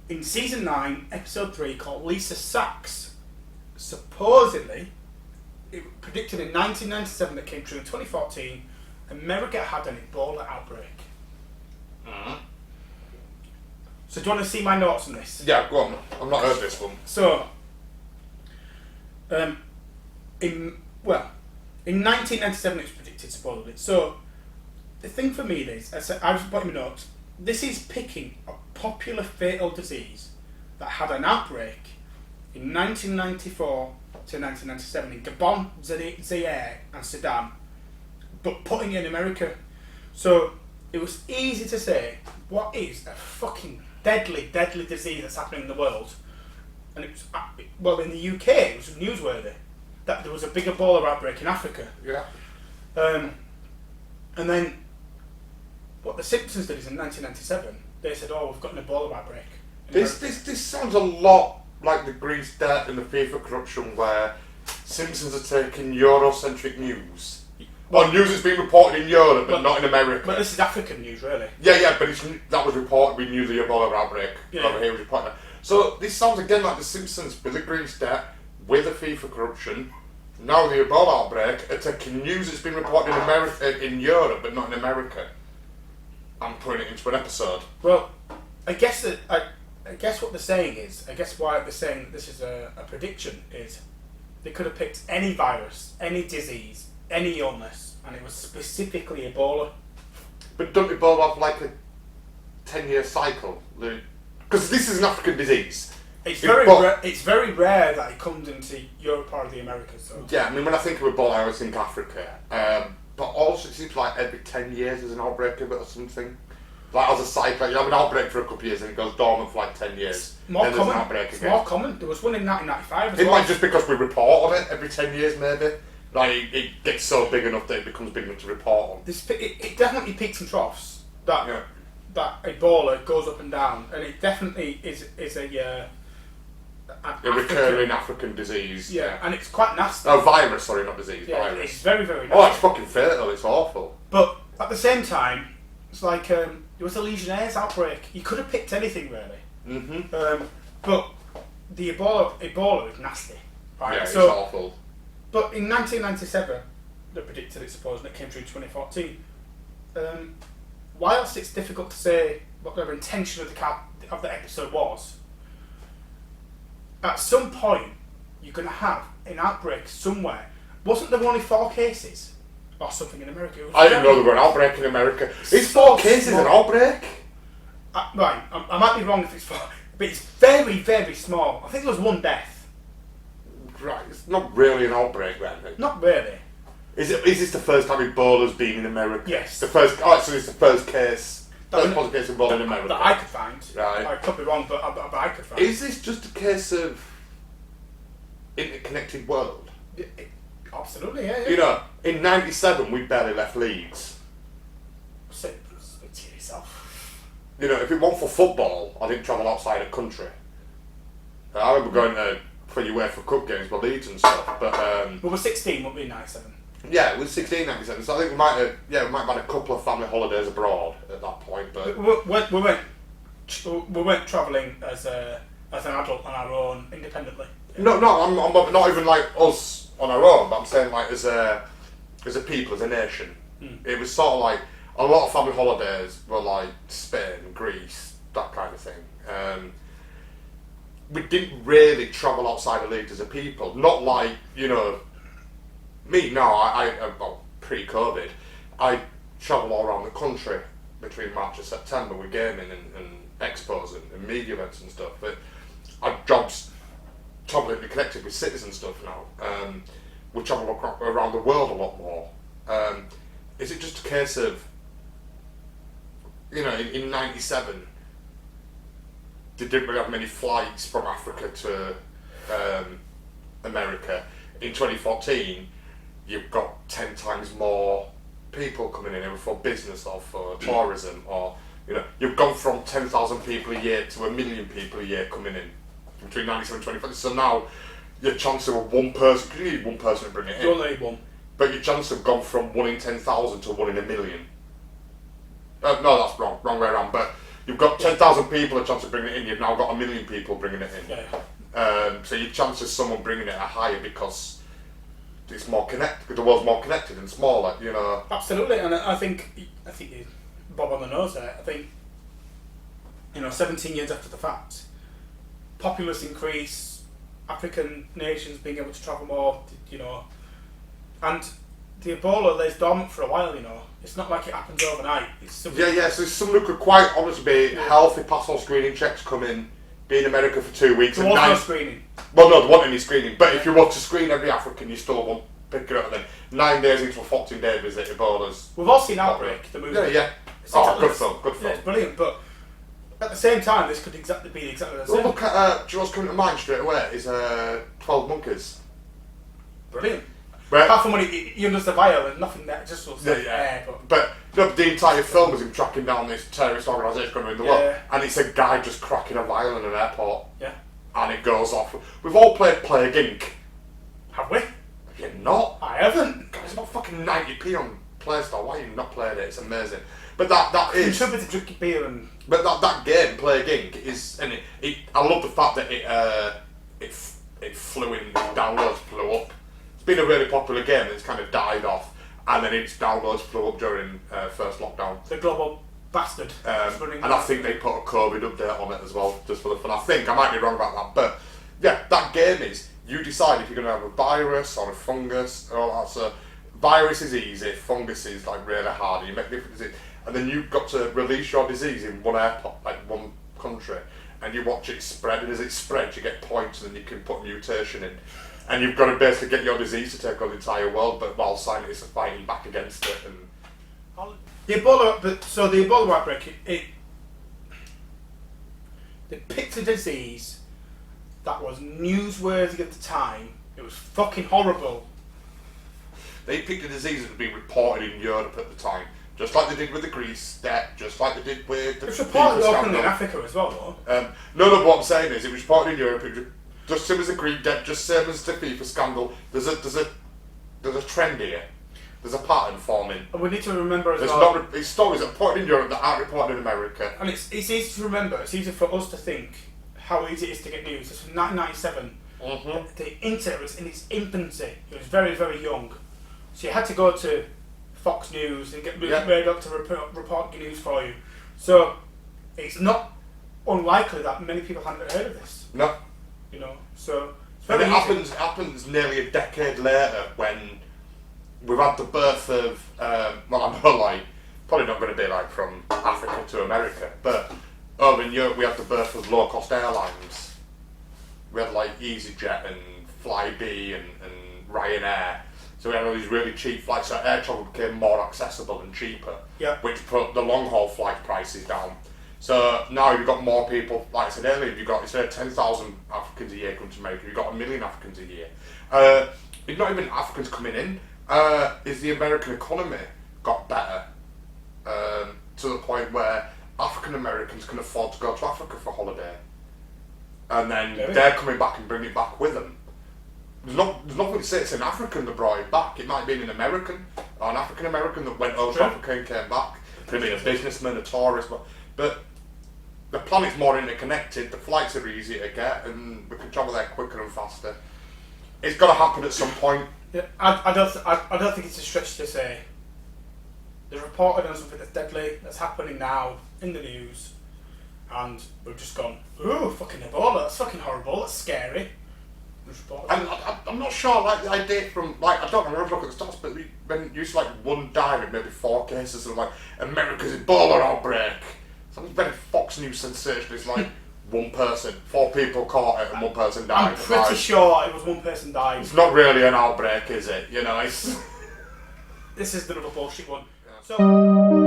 In season 9, episode 3, called Lisa Sachs, supposedly, it predicted in 1997 that came true in 2014, America had an Ebola outbreak. So do you want to see my notes on this? Yeah, go on. I've not heard this one. So, in 1997 it was predicted, supposedly. So, the thing for me is, I was putting my notes, this is picking a popular fatal disease that had an outbreak in 1994 to 1997 in Gabon, Zaire and Sudan, but putting it in America. So, it was easy to say, what is a fucking deadly disease that's happening in the world? And it was, in the UK, it was newsworthy that there was a big Ebola outbreak in Africa. Yeah. And then, what the Simpsons did is in 1997, they said, "Oh, we've got an Ebola outbreak." This sounds a lot like the Greece debt and the FIFA corruption, where Simpsons are taking Eurocentric news. Well, news that's been reported in Europe, but not in America. But this is African news, really. Yeah, but that was reported. We knew the Ebola outbreak over here was reported. So this sounds again like the Simpsons with the Greece debt, with the FIFA corruption. Now the Ebola outbreak are taking news that's been reported in America, in Europe, but not in America, and putting it into an episode. Well, I guess what they're saying is, I guess why they're saying that this is a prediction is, they could have picked any virus, any disease, any illness, and it was specifically Ebola. But don't Ebola have like a 10-year cycle? Because this is an African disease. It's very rare that it comes into Europe or the Americas. So. Yeah, I mean, when I think of Ebola, I always think Africa. But also, it seems like every 10 years there's an outbreak of it or something. Like as a cycle, you have an outbreak for a couple of years and it goes dormant for like 10 years. More then common. There's an outbreak again. It's more common. There was one in 1995 as well. well. It might just because we report on it every 10 years, maybe. Like, it gets so big enough that it becomes big enough to report on. It definitely peaks and troughs. That Ebola goes up and down, and it definitely is a recurring African disease. Yeah, and it's quite nasty. Oh, virus, sorry, not disease, yeah, virus. It's very, very nasty. Oh, it's fucking fatal, it's awful. But at the same time, it's like, there was a Legionnaires outbreak. You could have picked anything, really. But the Ebola is nasty. Right? Yeah, it's awful. But in 1997, they predicted it, supposedly, it came through in 2014. Whilst it's difficult to say what their intention of the episode was, at some point you're going to have an outbreak somewhere. Wasn't there only 4 cases or something in America? I didn't know there were an outbreak in America. Is 4 cases an outbreak? Right, I might be wrong if it's 4, but it's very, very small. I think there was 1 death. Right, it's not really an outbreak then. Not really. Is this the first time Ebola's been in America? Yes. So it's the first case, positive case of Ebola in America. That I could find. Right. I could be wrong, but I could find. Is this just a case of interconnected world? Absolutely, yeah. You know, in 97 we barely left Leeds. Say it to yourself. You know, if it weren't for football, I didn't travel outside the country. I remember going to for UEFA Cup games with Leeds and stuff, but we were 16, weren't we, in 97? Yeah, it was 16, 97, so I think we might have had a couple of family holidays abroad at that point, but we weren't travelling as an adult on our own, independently. Yeah. No, I'm not even like us on our own, but I'm saying like as a people, as a nation. It was sort of like a lot of family holidays were like Spain, Greece, that kind of thing. We didn't really travel outside of Leeds as a people. Not like, you know, me, no, well, pre-COVID, I travel all around the country between March and September with gaming and expos and media events and stuff. But our job's totally connected with cities and stuff now. We travel around the world a lot more. Is it just a case of, you know, in 97, they didn't really have many flights from Africa to America. In 2014, you've got 10 times more people coming in, either for business or for tourism, or, you know, you've gone from 10,000 people a year to 1 million people a year coming in between 97 and 2014. So now your chance of one person, because you need one person to bring it in. You only need one. But your chance have gone from 1 in 10,000 to 1 in 1 million. No, that's wrong way around. But 10,000 people a chance of bringing it in, you've now got 1 million people bringing it in. Yeah. So your chances of someone bringing it are higher because it's more connected. The world's more connected and smaller. You know. Absolutely, and I think you bob on the nose there. I think 17 years after the fact, populace increase, African nations being able to travel more, and the Ebola lays dormant for a while. It's not like it happens overnight. It's something. Yeah. So someone who could quite honestly be healthy, pass all screening checks, come in, be in America for 2 weeks. There was no screening. Well, no, there wasn't any screening. But if you want to screen every African, you still won't pick it up. And then 9 days into a 14-day visit, Ebola's. We've all seen Outbreak, the movie. Yeah. It's Good film. Yeah, it's brilliant, but at the same time, this could be exactly the same. Well, look at, do you know what's coming to mind straight away? Is 12 Monkeys. Brilliant. Right. Apart from when he under the vial and nothing there, just was like air. But the entire film is him tracking down this terrorist organisation going around the world, and it's a guy just cracking a vial in an airport. Yeah. And it goes off. We've all played Plague Inc. Have we? Have you not? I haven't. God, it's not fucking 90p on Play Store. Why have you not played it? It's amazing. But that is. You should be drinking beer and. But that game, Plague Inc. is, and I love the fact that it flew in, downloads flew up. It's been a really popular game and it's kind of died off, and then its downloads flew up during first lockdown. The global bastard. And I think they put a COVID update on it as well, just for the fun. I might be wrong about that, but yeah, that game is, you decide if you're going to have a virus or a fungus or all that. So virus is easy, fungus is like really hard, and you make different diseases. And then you've got to release your disease in one airport, like one country, and you watch it spread, and as it spreads you get points and then you can put a mutation in. And you've got to basically get your disease to take on the entire world, but while scientists are fighting back against it. And the Ebola outbreak, they picked a disease that was newsworthy at the time. It was fucking horrible. They picked a disease that had been reported in Europe at the time. Just like they did with the Greece death, just like they did with the... It's reported openly in Africa as well, though. No, what I'm saying is, it was reported in Europe, it was just same as the Greek death, just same as the FIFA scandal. There's a trend here. There's a pattern forming. And we need to remember as well... It's stories that are reported in Europe that aren't reported in America. And it's easy to remember, it's easy for us to think how easy it is to get news. It's from 1997. Mm-hmm. The internet was in its infancy. It was very, very young. So you had to go to Fox News and get Murdoch to report your news for you. So it's not unlikely that many people hadn't heard of this. No. So it's and very it happens nearly a decade later when we've had the birth of, well, I'm not like, probably not going to be like from Africa to America, but over in Europe we had the birth of low-cost airlines. We had like EasyJet and Flybe and Ryanair. So we had all these really cheap flights, so air travel became more accessible and cheaper, which put the long-haul flight prices down. So now you've got more people, like I said earlier, you've got, instead of 10,000 Africans a year coming to America, you've got 1 million Africans a year. It's not even Africans coming in, is the American economy got better to the point where African Americans can afford to go to Africa for holiday. And then they're coming back and bringing it back with them. There's nothing to say it's an African that brought it back. It might have been an American, or an African American that went over to Africa and came back. Could have been a businessman, a tourist, but the planet's more interconnected, the flights are easier to get, and we can travel there quicker and faster. It's got to happen at some point. Yeah, I don't think it's a stretch to say they're reported on something that's deadly, that's happening now in the news, and we've just gone, ooh, fucking Ebola, that's fucking horrible, that's scary. And I'm not sure, like the idea from, like, I don't know, I've looked at the stats, but when you used to, like, one diary, maybe 4 cases of, like, America's Ebola outbreak. Something very Fox News sensation. It's like 1 person, 4 people caught it and 1 person died. I'm pretty sure it was 1 person died. It's not really an outbreak, is it? It's... This is another bullshit one. So...